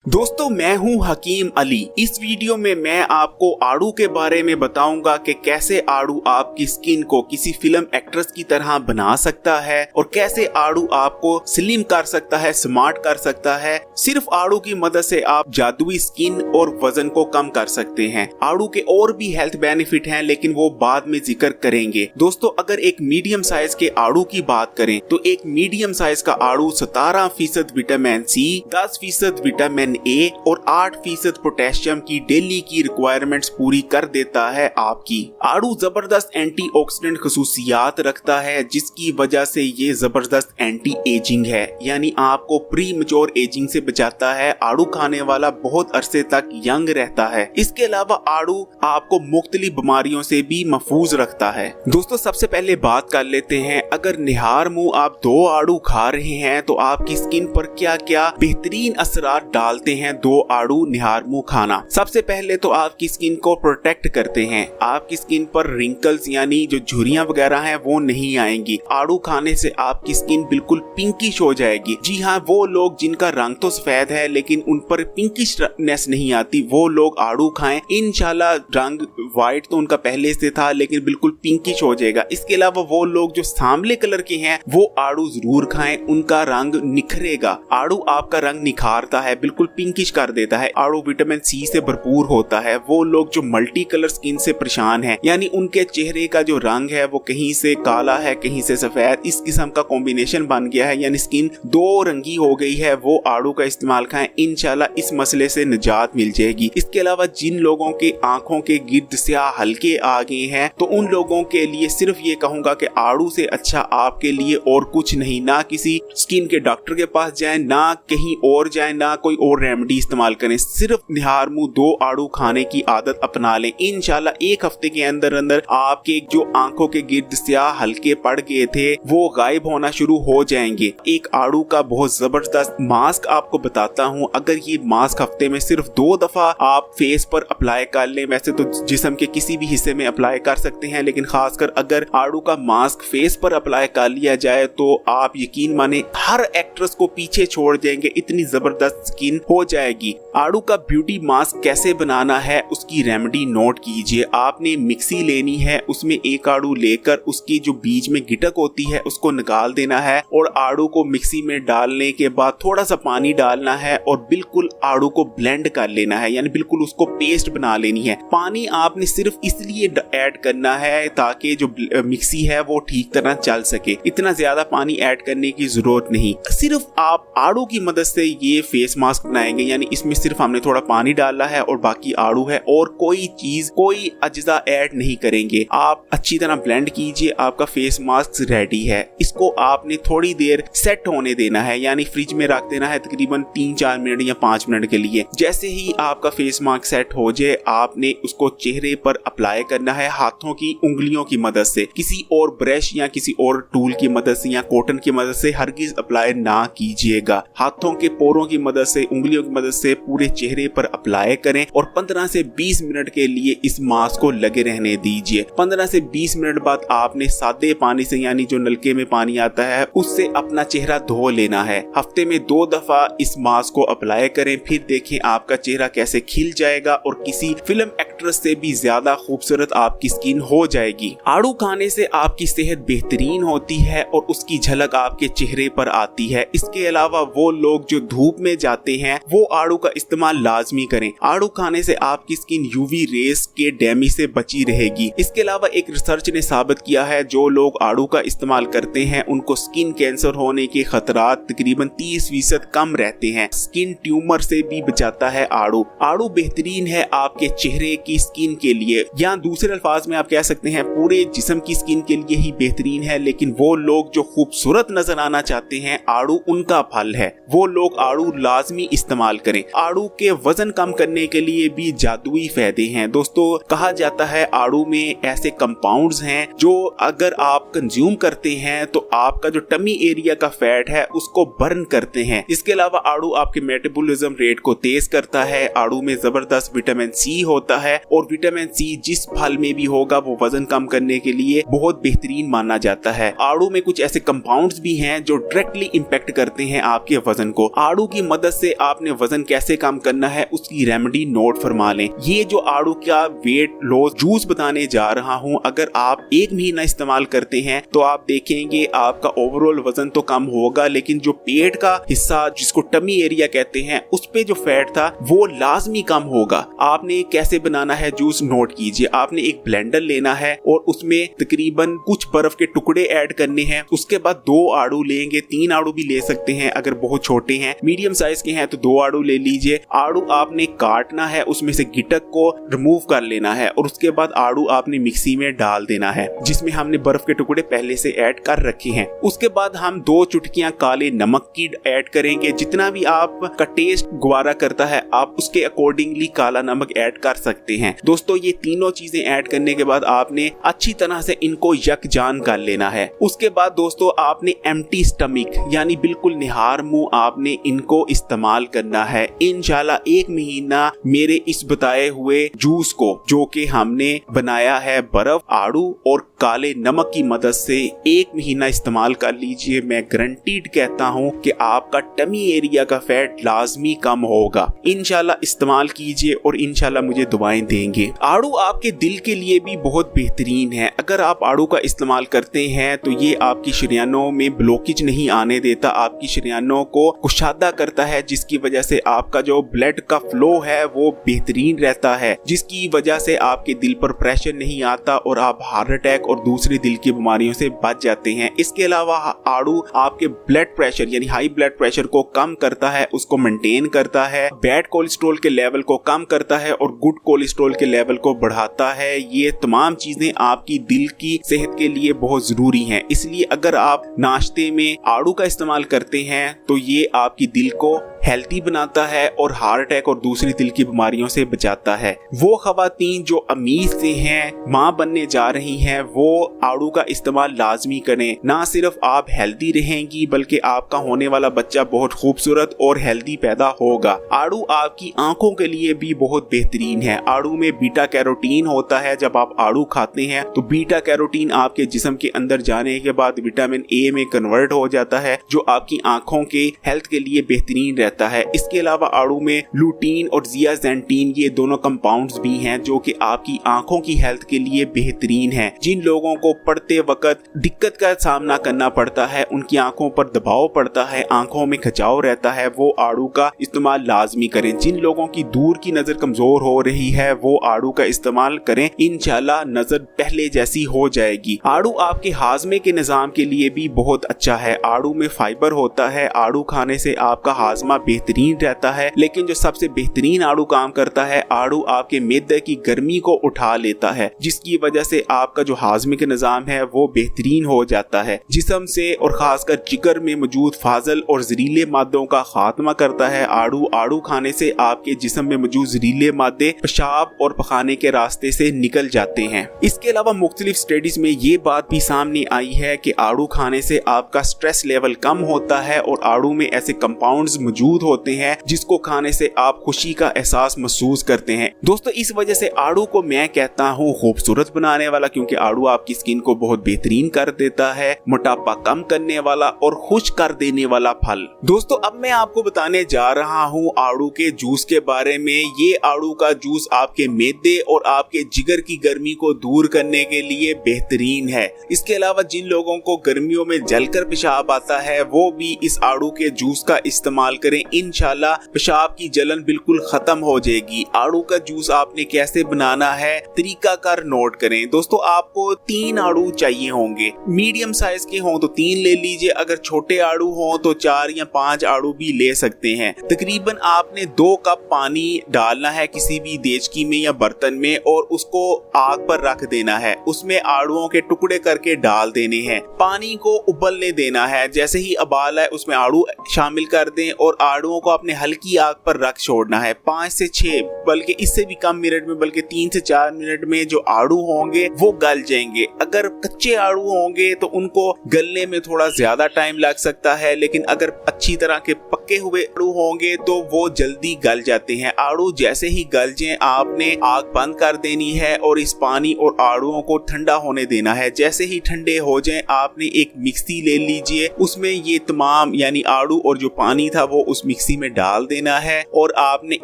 दोस्तों मैं हूं हकीम अली। इस वीडियो में मैं आपको आड़ू के बारे में बताऊंगा कि कैसे आड़ू आपकी स्किन को किसी फिल्म एक्ट्रेस की तरह बना सकता है और कैसे आड़ू आपको स्लिम कर सकता है, स्मार्ट कर सकता है। सिर्फ आड़ू की मदद से आप जादुई स्किन और वजन को कम कर सकते हैं। आड़ू के और भी हेल्थ बेनिफिट हैं लेकिन वो बाद में जिक्र करेंगे। दोस्तों अगर एक मीडियम साइज के आड़ू की बात करें तो एक मीडियम साइज का आड़ू 17% विटामिन सी, 10% विटामिन ए और 8% पोटेशियम की डेली की रिक्वायरमेंट्स पूरी कर देता है आपकी। आड़ू जबरदस्त एंटीऑक्सीडेंट खसूसियात रखता है जिसकी वजह से ये जबरदस्त एंटी एजिंग है, यानी आपको प्री मैच्योर एजिंग से बचाता है। आड़ू खाने वाला बहुत अरसे तक यंग रहता है। इसके अलावा आड़ू आपको मुख्तलिफ बीमारियों से भी महफूज रखता है। दोस्तों सबसे पहले बात कर लेते हैं, अगर निहार मुंह आप 2 आड़ू खा रहे हैं तो आपकी स्किन पर क्या क्या बेहतरीन असरात डालते हैं 2 आड़ू निहार मुंह खाना। सबसे पहले तो आपकी स्किन को प्रोटेक्ट करते हैं। आपकी स्किन पर रिंकल्स यानी जो झुर्रियां वगैरह हैं वो नहीं आएंगी। आड़ू खाने से आपकी स्किन बिल्कुल पिंकिश हो जाएगी। जी हाँ, वो लोग जिनका रंग तो सफेद है लेकिन उन पर पिंकिशनेस नहीं आती, वो लोग आड़ू खाएं। इंशाल्लाह रंग व्हाइट तो उनका पहले से था लेकिन बिल्कुल पिंकिश हो जाएगा। इसके अलावा वो लोग जो सांवले कलर के हैं वो आड़ू जरूर खाएं, उनका रंग निखरेगा। आड़ू आपका रंग निखारता है, बिल्कुल पिंकिश कर देता है। आड़ू विटामिन सी से भरपूर होता है। वो लोग जो मल्टी कलर स्किन से परेशान हैं, यानी उनके चेहरे का जो रंग है वो कहीं से काला है कहीं से सफेद, इस किस्म का कॉम्बिनेशन बन गया है, यानी स्किन 2 रंगी हो गई है, वो आड़ू का इस्तेमाल खाएं। इंशाल्लाह इस मसले से निजात मिल जाएगी। इसके अलावा जिन लोगों के आंखों के गिर्द स्याह हल्के आ गए हैं तो उन लोगों के लिए सिर्फ ये कहूंगा कि आड़ू से अच्छा आपके लिए और कुछ नहीं। ना किसी स्किन के डॉक्टर के पास जाएं, ना कहीं और जाएं, ना कोई और रेमेडी इस्तेमाल करें। सिर्फ निहार मुंह 2 आड़ू खाने की आदत अपना लें। इंशाल्लाह 1 हफ्ते के अंदर अंदर आपके जो आंखों के गिर्द स्याह हल्के पड़ गए थे वो गायब होना शुरू हो जाएंगे। एक आड़ू का बहुत जबरदस्त मास्क आपको बताता हूँ। अगर ये मास्क हफ्ते में सिर्फ 2 दफा आप फेस पर अप्लाई कर लें, वैसे तो जिस्म के किसी भी हिस्से में अप्लाई कर सकते हैं लेकिन खासकर अगर आड़ू का मास्क फेस पर अप्लाई कर लिया जाए तो आप यकीन माने हर एक्ट्रेस को पीछे छोड़ देंगे, इतनी जबरदस्त स्किन हो जाएगी। आड़ू का ब्यूटी मास्क कैसे बनाना है उसकी रेमेडी नोट कीजिए। आपने मिक्सी लेनी है, उसमें 1 आड़ू लेकर उसकी जो बीच में गिटक होती है उसको निकाल देना है और आड़ू को मिक्सी में डालने के बाद थोड़ा सा पानी डालना है और बिल्कुल आड़ू को ब्लेंड कर लेना है, यानी बिल्कुल उसको पेस्ट बना लेनी है। पानी आपने सिर्फ इसलिए ऐड करना है ताकि जो मिक्सी है वो ठीक तरह चल सके, इतना ज्यादा पानी ऐड करने की जरूरत नहीं। सिर्फ आप आड़ू की मदद से ये फेस मास्क बनाएंगे, यानी इसमें सिर्फ हमने थोड़ा पानी डाला है और बाकी आड़ू है और कोई चीज कोई अज्जा ऐड नहीं करेंगे। आप अच्छी तरह ब्लेंड कीजिए, आपका फेस मास्क रेडी है। इसको आपने थोड़ी देर सेट होने देना है, यानी फ्रिज में रख देना है तकरीबन 3-4 मिनट या 5 मिनट के लिए। जैसे ही आपका फेस मास्क सेट हो जाए आपने उसको चेहरे पर अप्लाई करना है हाथों की उंगलियों की मदद से, किसी और ब्रश या किसी और टूल की मदद से या कॉटन की मदद से हरगिज अप्लाई ना कीजिएगा। हाथों के पोरों की मदद से, उंगलियों की मदद से पूरे चेहरे पर अप्लाई करें और 15 से 20 मिनट के लिए इस मास्क को लगे रहने दीजिए। 15 से 20 मिनट बाद आपने सादे पानी से, यानी जो नलके में पानी आता है उससे अपना चेहरा धो लेना है। हफ्ते में 2 दफा इस मास्क को अप्लाई करें, फिर देखें आपका चेहरा कैसे खिल जाएगा और किसी फिल्म एक्ट्रेस से भी ज्यादा खूबसूरत आपकी स्किन हो जाएगी। आड़ू खाने से आपकी सेहत बेहतरीन होती है और उसकी झलक आपके चेहरे पर आती है। इसके अलावा वो लोग जो धूप में जाते हैं वो आड़ू का इस्तेमाल लाजमी करें। आड़ू खाने से आपकी स्किन यूवी रेस के डैमेज से बची रहेगी। इसके अलावा एक रिसर्च ने साबित किया है जो लोग आड़ू का इस्तेमाल करते हैं उनको स्किन कैंसर होने के खतरात तकरीबन 30% कम रहते हैं। स्किन ट्यूमर से भी बचाता है आड़ू। आड़ू बेहतरीन है आपके चेहरे की स्किन के लिए, या दूसरे अल्फाज में आप कह सकते हैं पूरे जिस्म की स्किन के लिए ही बेहतरीन है। लेकिन वो लोग जो खूबसूरत नजर आना चाहते हैं आड़ू उनका फल है, वो लोग आड़ू लाजमी इस्तेमाल करें। आड़ू के वजन कम करने के लिए भी जादुई फायदे हैं। दोस्तों कहा जाता है आड़ू में ऐसे कंपाउंड्स हैं जो अगर आप कंज्यूम करते हैं तो आपका जो टमी एरिया का फैट है उसको बर्न करते हैं। इसके अलावा आड़ू आपके मेटाबॉलिज्म रेट को तेज करता है। आड़ू में जबरदस्त विटामिन सी होता है और विटामिन सी जिस फल में भी होगा वो वजन कम करने के लिए बहुत बेहतरीन माना जाता है। आड़ू में कुछ ऐसे कंपाउंड्स भी हैं जो डायरेक्टली इंपैक्ट करते हैं आपके वजन को। आड़ू की मदद से आपने वजन कैसे कम करना है उसकी रेमेडी नोट फरमा लें। ये जो आड़ू का वेट लॉस जूस बताने जा रहा हूँ, अगर आप 1 महीना इस्तेमाल करते हैं तो आप देखेंगे आपका ओवरऑल वजन तो कम होगा, लेकिन जो पेट का हिस्सा जिसको टमी एरिया कहते हैं उस पे जो फैट था वो लाजमी कम होगा। आपने कैसे बनाना है जूस नोट कीजिए। आपने एक ब्लेंडर लेना है और उसमें तकरीबन कुछ बर्फ के टुकड़े ऐड करने हैं। उसके बाद 2 आड़ू लेंगे, 3 आड़ू भी ले सकते हैं अगर बहुत छोटे हैं। मीडियम साइज के हैं तो 2 आड़ू ले लीजिए। आड़ू आपने काटना है, उसमें से गिटक को रिमूव कर लेना है और उसके बाद आड़ू आपने मिक्सी में डाल देना है जिसमें हमने बर्फ के टुकड़े पहले से ऐड कर रखे हैं। उसके बाद हम 2 चुटकियां काले नमक की ऐड करेंगे। जितना भी आपका टेस्ट गवारा करता है आप उसके अकॉर्डिंगली काला नमक ऐड कर सकते हैं। दोस्तों ये तीनों चीजें ऐड करने के बाद आपने अच्छी तरह से इनको यकजान कर लेना है। उसके बाद दोस्तों आपने एम्प्टी स्टमक यानी बिल्कुल निहार मुंह आपने इनको इस्तेमाल करना है। इंशाल्लाह 1 महीना मेरे इस बताए हुए जूस को जो कि हमने बनाया है बर्फ, आड़ू और काले नमक की मदद से 1 महीना इस्तेमाल कर लीजिए। मैं गारंटीड कहता हूँ कि आपका टमी एरिया का फैट लाजमी कम होगा। इंशाल्लाह इस्तेमाल कीजिए और इंशाल्लाह मुझे दुआएं देंगे। आड़ू आपके दिल के लिए भी बहुत बेहतरीन है। अगर आप आड़ू का इस्तेमाल करते हैं तो ये आपकी शरीयानों में ब्लॉकेज नहीं आने देता, आपकी शरीयानों को कुशादा करता है जिसकी वजह से आपका जो ब्लड का फ्लो है वो बेहतरीन रहता है, जिसकी वजह से आपके दिल पर प्रेशर नहीं आता और आप हार्ट अटैक और दूसरी दिल की बीमारियों से बच जाते हैं। इसके अलावा आड़ू आपके ब्लड प्रेशर यानी हाई ब्लड प्रेशर को कम करता है, उसको मेंटेन करता है, बैड कोलेस्ट्रॉल के लेवल को कम करता है और गुड कोलेस्ट्रॉल के लेवल को बढ़ाता है। ये तमाम चीजें आपकी दिल की सेहत के लिए बहुत जरूरी हैं। इसलिए अगर आप नाश्ते में आड़ू का इस्तेमाल करते हैं तो ये आपकी दिल को हेल्थी बनाता है और हार्ट अटैक और दूसरी दिल की बीमारियों से बचाता है। वो खवातीन जो अमीर से हैं, माँ बनने जा रही हैं, वो आड़ू का इस्तेमाल लाजमी करें। ना सिर्फ आप हेल्थी रहेंगी बल्कि आपका होने वाला बच्चा बहुत खूबसूरत और हेल्थी पैदा होगा। आड़ू आपकी आंखों के लिए भी बहुत बेहतरीन है। आड़ू में बीटा कैरोटीन होता है। जब आप आड़ू खाते हैं तो बीटा कैरोटीन आपके जिस्म के अंदर जाने के बाद विटामिन ए में कन्वर्ट हो जाता है जो आपकी आंखों के हेल्थ के लिए बेहतरीन रहता है। इसके अलावा आड़ू में लूटीन और जियाजेंटीन ये दोनों कंपाउंड्स भी हैं जो कि आपकी आंखों की हेल्थ के लिए बेहतरीन है। जिन लोगों को पढ़ते वक्त दिक्कत का सामना करना पड़ता है, उनकी आंखों पर दबाव पड़ता है, आंखों में खिंचाव रहता है, वो आड़ू का इस्तेमाल लाजमी करें। जिन लोगों की दूर की नजर कमजोर हो रही है वो आड़ू का इस्तेमाल करें, इंशाल्लाह नजर पहले जैसी हो जाएगी। आड़ू आपके हाजमे के निजाम के लिए भी बहुत अच्छा है। आड़ू में फाइबर होता है। आड़ू खाने से आपका हाजमा बेहतरीन रहता है। लेकिन जो सबसे बेहतरीन आड़ू काम करता है, आड़ू आपके मैदे की गर्मी को उठा लेता है जिसकी वजह से आपका जो हाजमे के निजाम है वो बेहतरीन हो जाता है। जिस्म से और खासकर जिगर में मौजूद फाजल और जहरीले मादों का खात्मा करता है। आड़ू खाने से आपके जिस्म में मौजूद जहरीले मादे पेशाब और पखाने के रास्ते से निकल जाते हैं। इसके अलावा मुख्तलिफ स्टडीज में ये बात भी सामने आई है कि आड़ू खाने से आपका स्ट्रेस लेवल कम होता है और आड़ू में ऐसे कंपाउंड्स मौजूद होते हैं जिसको खाने से आप खुशी का एहसास महसूस करते हैं। दोस्तों इस वजह से आड़ू को मैं कहता हूँ खूबसूरत बनाने वाला, क्योंकि आड़ू आपकी स्किन को बहुत बेहतरीन कर देता है, मोटापा कम करने वाला और खुश कर देने वाला फल। दोस्तों अब मैं आपको बताने जा रहा हूँ आड़ू के जूस के बारे में। ये आड़ू का जूस आपके मैदे और आपके जिगर की गर्मी को दूर करने के लिए बेहतरीन है। इसके अलावा जिन लोगों को गर्मियों में जलकर पेशाब आता है वो भी इस आड़ू के जूस का इस्तेमाल करें। इंशाल्लाह पेशाब की जलन बिल्कुल खत्म हो जाएगी। आड़ू का जूस आपने कैसे बनाना है तरीकाकार नोट करें। दोस्तों आपको 3 आड़ू चाहिए होंगे। मीडियम साइज के हों तो 3 ले लीजिए, अगर छोटे आड़ू हों तो 4 या 5 आड़ू भी ले सकते हैं। तकरीबन आपने 2 कप पानी डालना है किसी भी देचकी में या बर्तन में और उसको आग पर रख देना है। उसमें आड़ुओं के टुकड़े करके डाल देने हैं। पानी को उबलने देना है। जैसे ही उबाल आए उसमें आड़ू शामिल कर दें और आड़ुओं को अपने हल्की आग पर रख छोड़ना है। 5 से 6 बल्कि इससे भी कम मिनट में, बल्कि 3 से 4 मिनट में जो आड़ू होंगे वो गल जाएंगे। अगर कच्चे आड़ू होंगे तो उनको गलने में थोड़ा ज्यादा टाइम लग सकता है, लेकिन अगर अच्छी तरह के पके हुए आड़ू होंगे तो वो जल्दी गल जाते हैं। आड़ू जैसे ही गल जाएं आपने आग बंद कर देनी है और इस पानी और आड़ुओं को ठंडा होने देना है। जैसे ही ठंडे हो जाएं आपने एक मिक्सी ले लीजिए, उसमें ये तमाम यानी आड़ू और जो पानी था वो उस मिक्सी में डाल देना है और आपने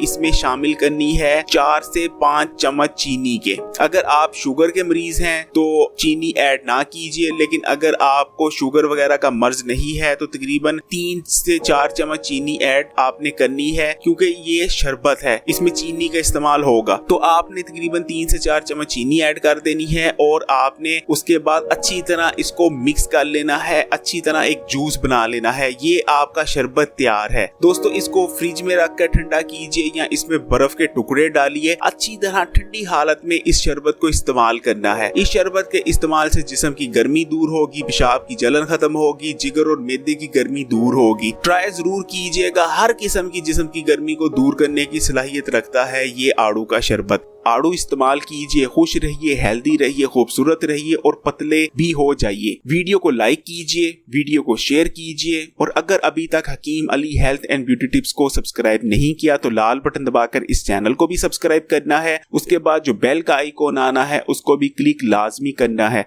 इसमें शामिल करनी है 4 से 5 चम्मच चीनी के। अगर आप शुगर के मरीज हैं तो चीनी ऐड ना कीजिए, लेकिन अगर आपको शुगर वगैरह का मर्ज नहीं है तो तकरीबन 3 से 4 चम्मच चीनी ऐड आपने करनी है, क्योंकि ये शरबत है, इसमें चीनी का इस्तेमाल होगा। तो आपने तकरीबन 3 से 4 चम्मच चीनी ऐड कर देनी है और आपने उसके बाद अच्छी तरह इसको मिक्स कर लेना है, अच्छी तरह एक जूस बना लेना है। ये आपका शरबत तैयार है। दोस्तों, इसको फ्रिज में रख कर ठंडा कीजिए या इसमें बर्फ के टुकड़े डालिए। अच्छी तरह ठंडी हालत में इस शरबत को इस्तेमाल करना है। इस शरबत के इस्तेमाल से जिस्म की गर्मी दूर होगी, पेशाब की जलन खत्म होगी, जिगर और मैदे की गर्मी दूर होगी। ट्राई जरूर कीजिएगा। हर किस्म की जिस्म की गर्मी को दूर करने की सलाहियत रखता है ये आड़ू का शरबत। आड़ू इस्तेमाल कीजिए, खुश रहिए, हेल्दी रहिए, खूबसूरत रहिए और पतले भी हो जाइए। वीडियो को लाइक कीजिए, वीडियो को शेयर कीजिए और अगर अभी तक Hakim Ali health and beauty tips को सब्सक्राइब नहीं किया तो लाल बटन दबाकर इस चैनल को भी सब्सक्राइब करना है। उसके बाद जो बेल का आइकॉन आना है उसको भी क्लिक लाजमी करना है।